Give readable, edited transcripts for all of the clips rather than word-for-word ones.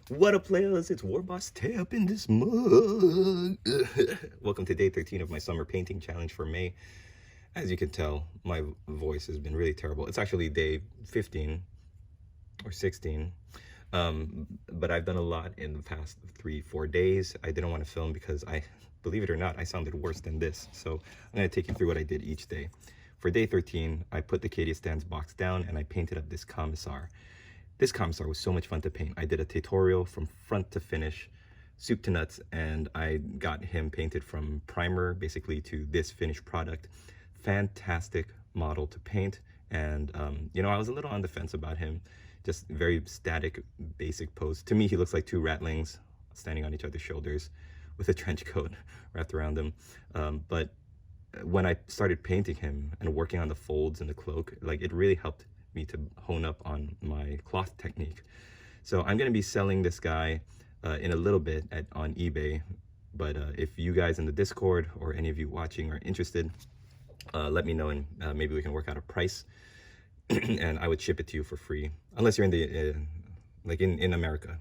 What up, players? It's Warboss Tay up in this mug. Welcome to day 13 of my summer painting challenge for May. As you can tell, my voice has been really terrible. It's actually day 15 or 16. But I've done a lot in the past 3-4 days. I didn't want to film because believe it or not, I sounded worse than this. So I'm going to take you through what I did each day. For day 13, I put the Cadia stands box down and I painted up this Commissar. This Commissar was so much fun to paint. I did a tutorial from front to finish, soup to nuts, and I got him painted from primer basically to this finished product. Fantastic model to paint, and I was a little on the fence about him. Just very static, basic pose. To me, he looks like two ratlings standing on each other's shoulders with a trench coat wrapped around them. But when I started painting him and working on the folds and the cloak, it really helped me to hone up on my cloth technique. So I'm going to be selling this guy in a little bit on eBay, but if you guys in the Discord or any of you watching are interested, let me know, and maybe we can work out a price and I would ship it to you for free, unless you're in the in America.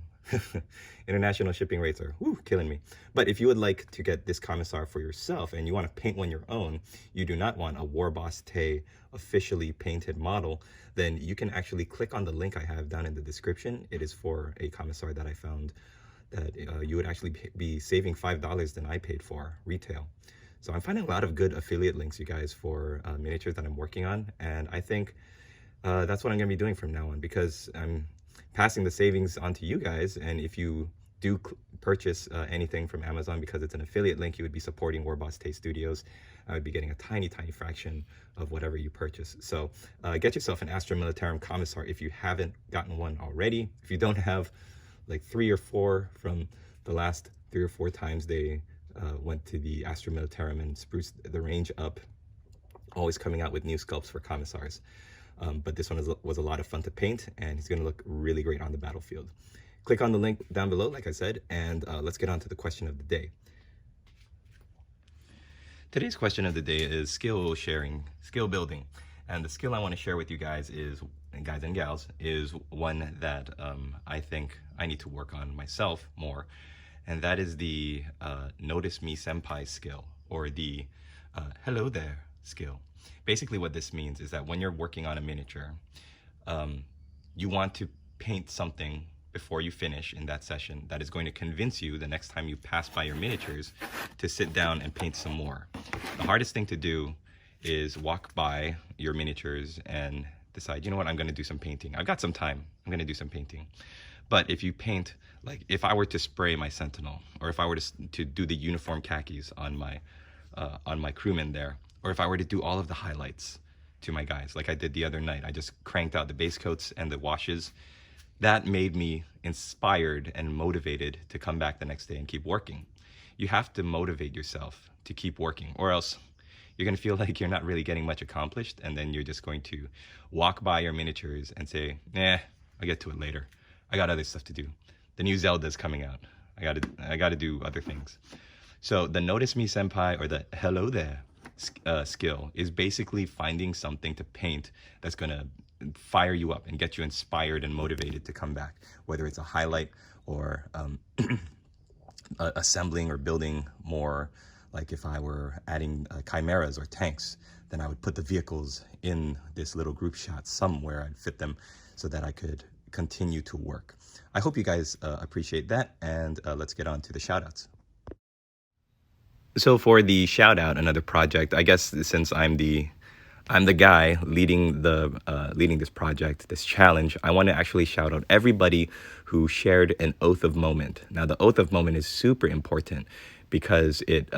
International shipping rates are killing me. But if you would like to get this Commissar for yourself and you want to paint one your own, you do not want a Warboss Tay officially painted model, then you can actually click on the link I have down in the description. It is for a Commissar that I found that you would actually be saving $5 than I paid for retail. So I'm finding a lot of good affiliate links, you guys, for miniatures that I'm working on, and I think that's what I'm going to be doing from now on, because I'm passing the savings on to you guys. And if you do purchase anything from Amazon because it's an affiliate link, you would be supporting Warboss Tay Studios. I would be getting a tiny fraction of whatever you purchase. So get yourself an Astra Militarum Commissar if you haven't gotten one already. If you don't have like 3 or 4 from the last 3 or 4 times they went to the Astra Militarum and spruced the range up, always coming out with new sculpts for Commissars. But this one was a lot of fun to paint, and he's going to look really great on the battlefield. Click on the link down below, like I said, and let's get on to the question of the day. Today's question of the day is skill sharing, skill building. And the skill I want to share with you guys is, guys and gals, is one that I think I need to work on myself more. And that is the notice me senpai skill, or the hello there skill. Basically what this means is that when you're working on a miniature, you want to paint something before you finish in that session that is going to convince you the next time you pass by your miniatures to sit down and paint some more. The hardest thing to do is walk by your miniatures and decide, you know what, I'm going to do some painting. I've got some time. I'm going to do some painting. But if you paint, like if I were to spray my Sentinel, or if I were to do the uniform khakis on my crewmen there, or if I were to do all of the highlights to my guys, like I did the other night, I just cranked out the base coats and the washes. That made me inspired and motivated to come back the next day and keep working. You have to motivate yourself to keep working, or else you're going to feel like you're not really getting much accomplished, and then you're just going to walk by your miniatures and say, I'll get to it later. I got other stuff to do. The new Zelda's coming out. I got to do other things. So the notice me senpai, or the hello there skill, is basically finding something to paint that's going to fire you up and get you inspired and motivated to come back, whether it's a highlight or assembling or building more. Like if I were adding chimeras or tanks, then I would put the vehicles in this little group shot somewhere. I'd fit them so that I could continue to work. I hope you guys appreciate that, and let's get on to the shoutouts. So for the shout out, another project, I guess since I'm the guy leading this project, this challenge, I want to actually shout out everybody who shared an oath of moment. Now the oath of moment is super important because it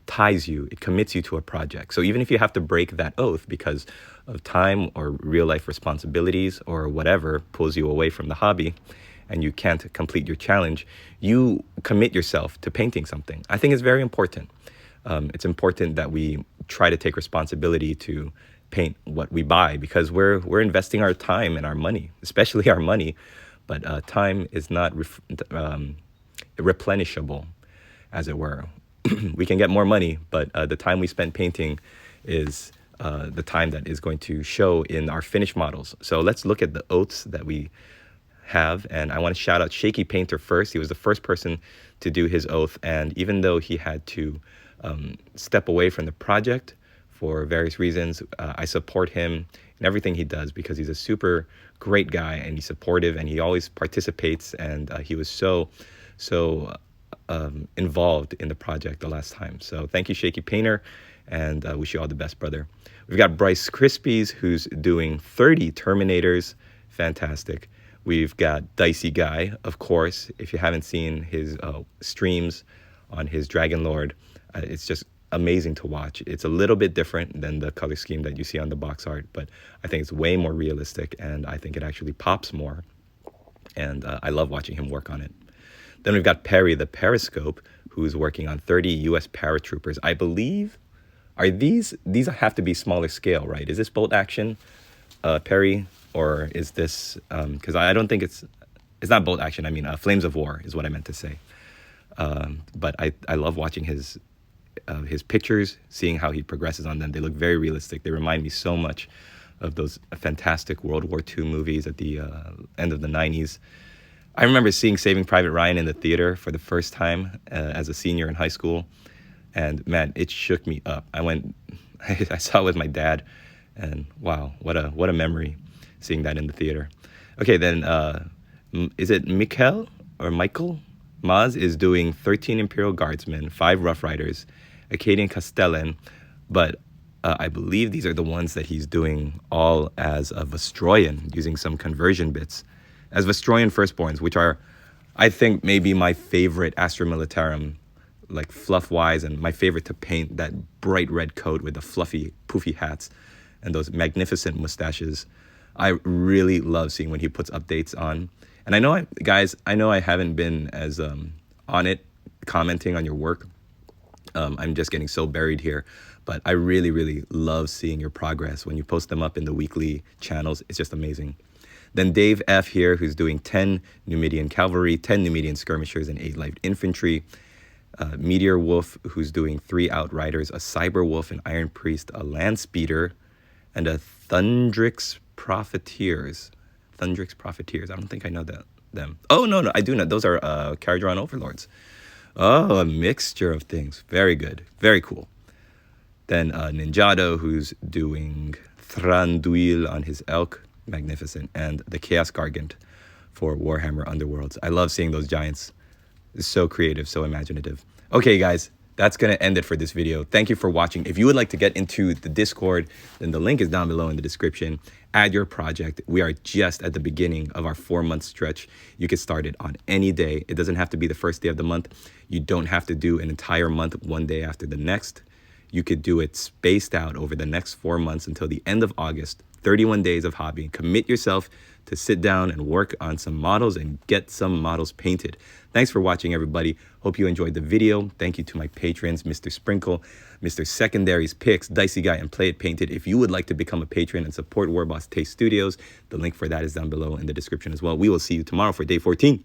ties you, it commits you to a project. So even if you have to break that oath because of time or real life responsibilities or whatever pulls you away from the hobby and you can't complete your challenge, you commit yourself to painting something. I think it's very important. It's important that we try to take responsibility to paint what we buy, because we're investing our time and our money, especially our money, but time is not replenishable, as it were. We can get more money, but the time we spend painting is the time that is going to show in our finished models. So let's look at the oaths that we have. And I want to shout out Shaky Painter first. He was the first person to do his oath. And even though he had to step away from the project for various reasons, I support him in everything he does because he's a super great guy and he's supportive and he always participates. And he was so involved in the project the last time. So thank you, Shaky Painter, and wish you all the best, brother. We've got Bryce Crispies, who's doing 30 Terminators. Fantastic. We've got Dicey Guy, of course. If you haven't seen his streams on his Dragon Lord, it's just amazing to watch. It's a little bit different than the color scheme that you see on the box art, but I think it's way more realistic, and I think it actually pops more. And I love watching him work on it. Then we've got Perry the Periscope, who's working on 30 U.S. paratroopers. I believe, are these have to be smaller scale, right? Is this bolt action, Perry, or is this, because I don't think it's not bolt action. I mean, Flames of War is what I meant to say. But I love watching his pictures, seeing how he progresses on them. They look very realistic. They remind me so much of those fantastic World War II movies at the end of the 90s. I remember seeing Saving Private Ryan in the theater for the first time as a senior in high school. And man, it shook me up. I saw it with my dad, and wow, what a memory seeing that in the theater. Okay, then is it Michael? Maz is doing 13 Imperial Guardsmen, 5 Rough Riders, Acadian Castellan, but I believe these are the ones that he's doing all as a Vostroyan, using some conversion bits. As Vostroyan Firstborns, which are, I think, maybe my favorite Astra Militarum, like fluff-wise, and my favorite to paint, that bright red coat with the fluffy, poofy hats and those magnificent mustaches. I really love seeing when he puts updates on. And I know, I know I haven't been as on it, commenting on your work. I'm just getting so buried here. But I really, really love seeing your progress when you post them up in the weekly channels. It's just amazing. Then Dave F. here, who's doing 10 Numidian Cavalry, 10 Numidian Skirmishers, and 8 Light Infantry. Meteor Wolf, who's doing 3 Outriders, a Cyber Wolf, an Iron Priest, a Land Speeder, and a Thundrix Profiteers. I don't think I know them. Oh, no, I do know. Those are Caradron Overlords. Oh, a mixture of things. Very good. Very cool. Then Ninjado, who's doing Thranduil on his Elk. Magnificent. And the Chaos Gargant for Warhammer Underworlds. I love seeing those giants. It's so creative, so imaginative. Okay, guys, that's going to end it for this video. Thank you for watching. If you would like to get into the Discord, then the link is down below in the description. Add your project. We are just at the beginning of our 4-month stretch. You can start it on any day. It doesn't have to be the first day of the month. You don't have to do an entire month one day after the next. You could do it spaced out over the next 4 months until the end of August. 31 days of hobby. Commit yourself to sit down and work on some models and get some models painted. Thanks for watching, everybody. Hope you enjoyed the video. Thank you to my patrons, Mr. Sprinkle, Mr. Secondaries Picks, Dicey Guy, and Play It Painted. If you would like to become a patron and support Warboss Taste Studios, the link for that is down below in the description as well. We will see you tomorrow for day 14.